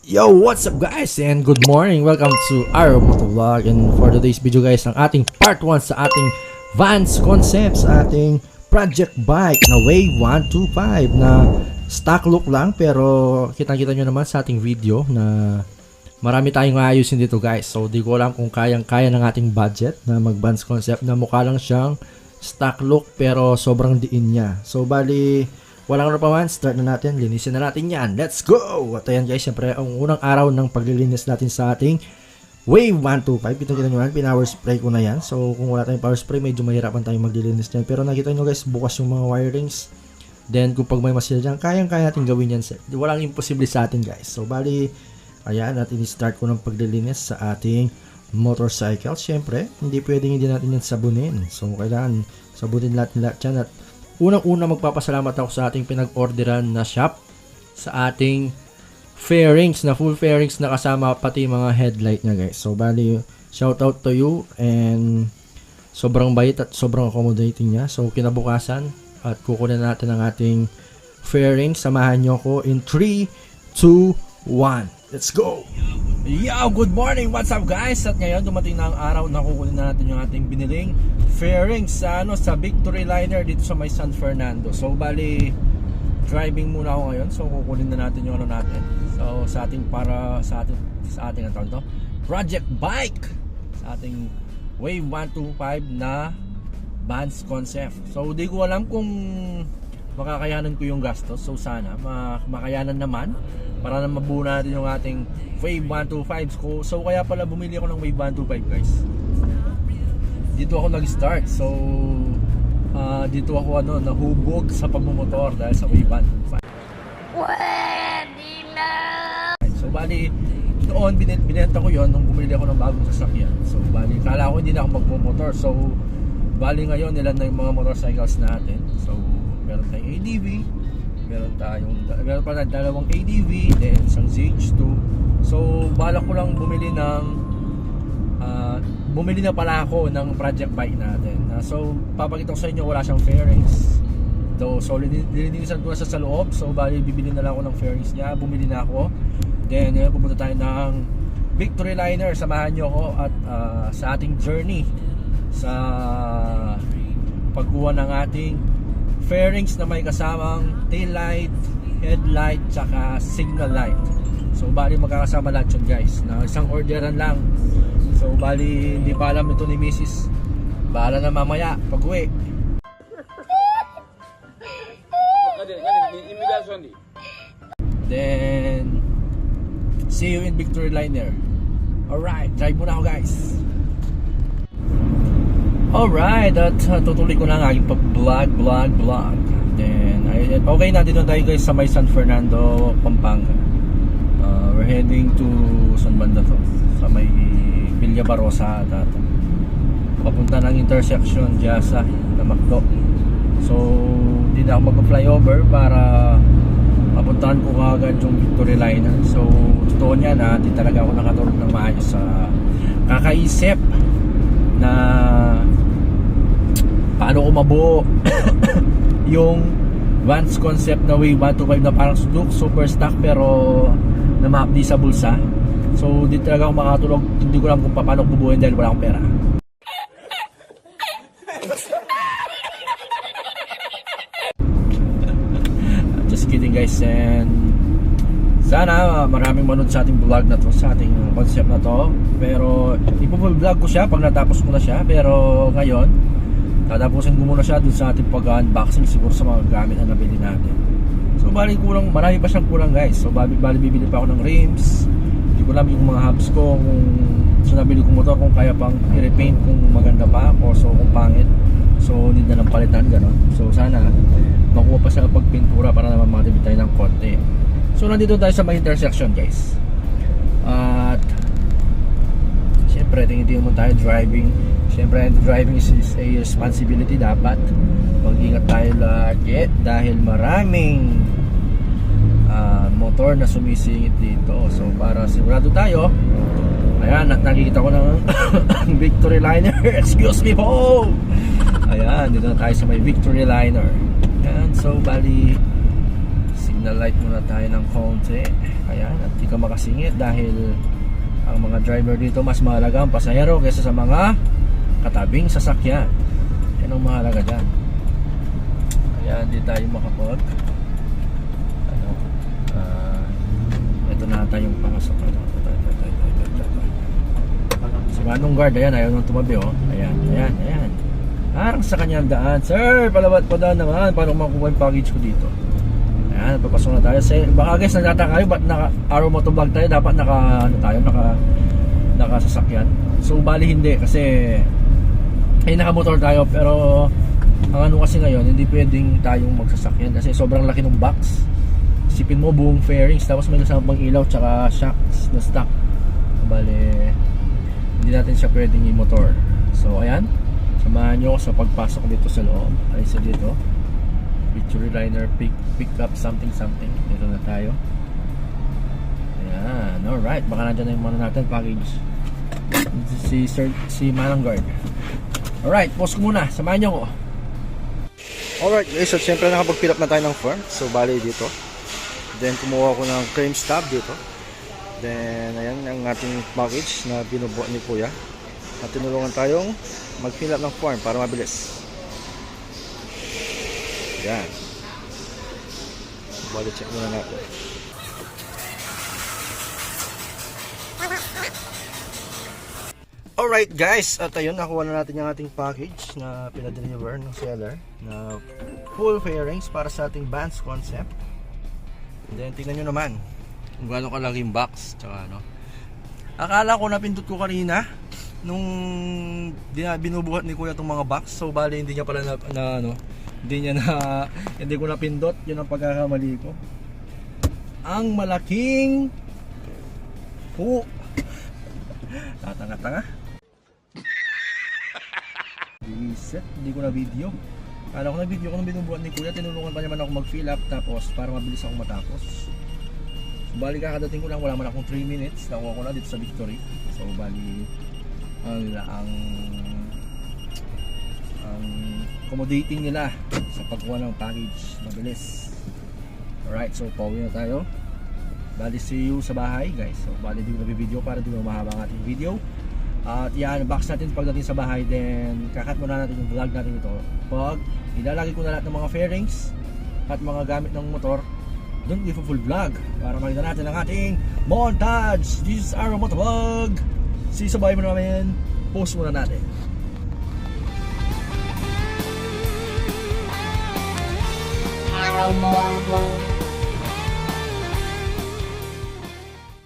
Yo, what's up guys and good morning. Welcome to our motovlog, and for today's video guys, ang ating part 1 sa ating Vans Concepts, ating project bike na Wave 125 na stock look lang, pero kitang-kita nyo naman sa ating video na marami tayong ayusin dito guys. So di ko alam kung kayang-kaya ng ating budget na mag Vans Concept na mukha lang siyang stock look pero sobrang diin niya. So bali walang ano pa man, start na natin, linisin na natin yan. Let's go! At ayan guys, syempre ang unang araw ng paglilinis natin sa ating Wave 125. Kita nyo yan, pinower spray ko na yan. So kung wala tayong power spray, medyo mahirapan tayong maglilinis dyan. Pero nakita nyo guys, bukas yung mga wirings. Then kung pag may masil dyan, kayang-kaya natin gawin yan. Walang imposible sa atin guys. So bali, ayan, at ini-start ko ng paglilinis sa ating motorcycle. Syempre, hindi pwedeng hindi natin yan sabunin. So kailangan sabunin lahat yan. At unang-una magpapasalamat ako sa ating pinag-orderan na shop sa ating fairings, na full fairings na kasama pati mga headlight niya guys. So bali, shout out to you, and sobrang bait at sobrang accommodating niya. So kinabukasan at kukunin natin ang ating fairings. Samahan nyo ko in 3, 2, 1. Let's go! Yo, good morning! What's up guys? At ngayon dumating na ang araw na kukunin na natin yung ating biniling fairings sa Victory Liner dito sa may San Fernando. So bali, driving muna ako ngayon. So kukunin na natin yung ano natin. So sa ating ang tawag to, project bike, sa ating Wave 125 na Vans Concept. So di ko alam kung makakayanan ko yung gastos. So sana makayanan naman para na mabuo natin yung ating Wave 125 ko. So kaya pala bumili ako ng Wave 125 guys. Dito ako nag-start. So dito ako nahubog sa pagmumotor dahil sa Wave 125. Pwede na! So bali, doon binenta ko yon nung bumili ako ng bagong sasakyan. So bali, kala ko hindi na ako magmumotor. So bali ngayon ilan na yung mga motorcycles natin. So meron tayong ADV, meron pa na dalawang ADV, then isang ZH2. So balak ko lang bumili na pala ako ng project bike natin. So papakita ko sa inyo, wala siyang fairings. So lilinisan ko na sa loob. So bali bibili na lang ako ng fairings niya. Bumili na ako. Then ngayon pupunta tayo ng Victory Liner. Samahan nyo ako at sa ating journey sa pagkuha ng ating fairings na may kasamang tail light, headlight, tsaka signal light. So bali magkakasama lahat yun guys, na isang orderan lang. So bali hindi pa alam ito ni Mrs. Bahala na mamaya pag uwi. Then see you in Victory Liner. Alright, drive muna ako guys. Alright, at tutuloy ko na ang aking vlog. Then okay na, dito tayo guys sa may San Fernando, Pampanga. We're heading to San Banda to, sa may Villa Barosa dito. Papunta ng intersection Jasa na Macdo. So hindi na ako mag-flyover para mapuntahan ko agad yung Victory Liner. So totoo niya na hindi talaga ako nakatulog ng maayos sa kakaisip na paano ko mabuo yung Vans Concept na Wave 125 na parang super stock pero na ma-update sa bulsa. So di talaga ako makatulog, hindi ko alam kung paano ko bubuuin dahil wala akong pera. Just kidding guys, and sana maraming manood sa ating vlog na to, sa ating concept na to. Pero ipo-vlog ko siya pag natapos ko na siya. Pero ngayon tatapusin ko muna siya dun sa ating pag-unboxing siguro sa mga gamit na nabili natin. So bali kulang, marami pa siyang kulang guys. So bali bibili pa ako ng rims. Hindi ko alam yung mga hubs ko, kung sa nabili kong motor kung kaya pang i-repaint kung maganda pa o so kung pangit. So need na lang palitan, gano'n. So sana makuha pa siya pagpintura para naman makatipid tayo ng konti. So nandito tayo sa may intersection guys. At syempre tingin mo tayo driving. Syempre driving is a responsibility. Dapat mag-ingat tayo lagi dahil maraming motor na sumisingit dito. So para sigurado tayo, ayan, at nakikita ko ng Victory Liner. Excuse me po. Ayan, dito na tayo sa may Victory Liner. Ayan, so bali Signal light muna tayo ng konti. Ayan, at di ka makasingit dahil ang mga driver dito mas mahalaga ang pasahero kaysa sa mga katabing sasakyan. Yan ang mahalaga dyan. Ayan, di tayo makapag ito na tayong pangasok. Si Manong Guard, ayan, ayaw nang tumabi, oh. Ayan, ayan, ayan. Parang sa kanyang daan. Sir, palawat pa daan naman. Paano makuha yung package ko dito? Ayan, papasok na tayo. Baka guys, nagtataka kayo, ba't naka-arrow motovlog tayo? Dapat nakasasakyan. So, bali hindi, kasi nakamotor tayo. Pero, ang ano kasi ngayon, hindi pwedeng tayong magsasakyan kasi sobrang laki ng box. Isipin mo, buong fairings, tapos may kasama pang ilaw, tsaka shocks na stock. Bali, hindi natin siya pwedeng i-motor. So, ayan. Samahan nyo ako sa pagpasok dito sa loob. Ay, sa dito. Victory Liner pick up something. Dito na tayo. Ayan. Alright. Baka nandyan na yung mga natin package. Si Manong Guard. Alright. Pause ko muna. Samahan nyo ako. Alright guys. So, siyempre nakapag-fill up na tayo ng form. So, bali dito. Then, kumuha ko ng cream stub dito. Then, ayan ang ating package na binubuo ni Kuya. At tinulungan tayong mag-fill up ng form para mabilis. Ayan. Bali, check muna natin. Alright guys, at ayun, nakuha na natin yung ating package na pinadeliver ng seller na full fairings para sa ating Vans concept. Then, tingnan nyo naman kung gaano kalaki yung box, tsaka ano. Akala ko napindot ko kanina nung binubuhat ni Kuya itong mga box. So bali hindi niya pala hindi ko napindot. Yun ang pagkakamali ko. Ang malaking tatanga-tanga. Reset, hindi ko na video. Kala ko na video ko nung binubuhat ni Kuya. Tinulungan pa naman ako mag-fill up tapos para mabilis akong matapos. So bali kakadating ko lang, wala man akong 3 minutes. Nakuha ko na dito sa Victory. So bali ang accommodating nila sa pagkuha ng package, mabilis. Alright, so pauwi na tayo. Bali, see you sa bahay guys. So bali di ko na video para di mo mahaba ang ating video. At i-unbox natin pagdating sa bahay. Then kakat muna natin yung vlog natin ito. Pag ilalagay ko na lahat ng mga fairings at mga gamit ng motor, doon i-full vlog para makita natin ang ating montage. This is our motovlog. Sisabay mo namin. Post muna natin. Araw mo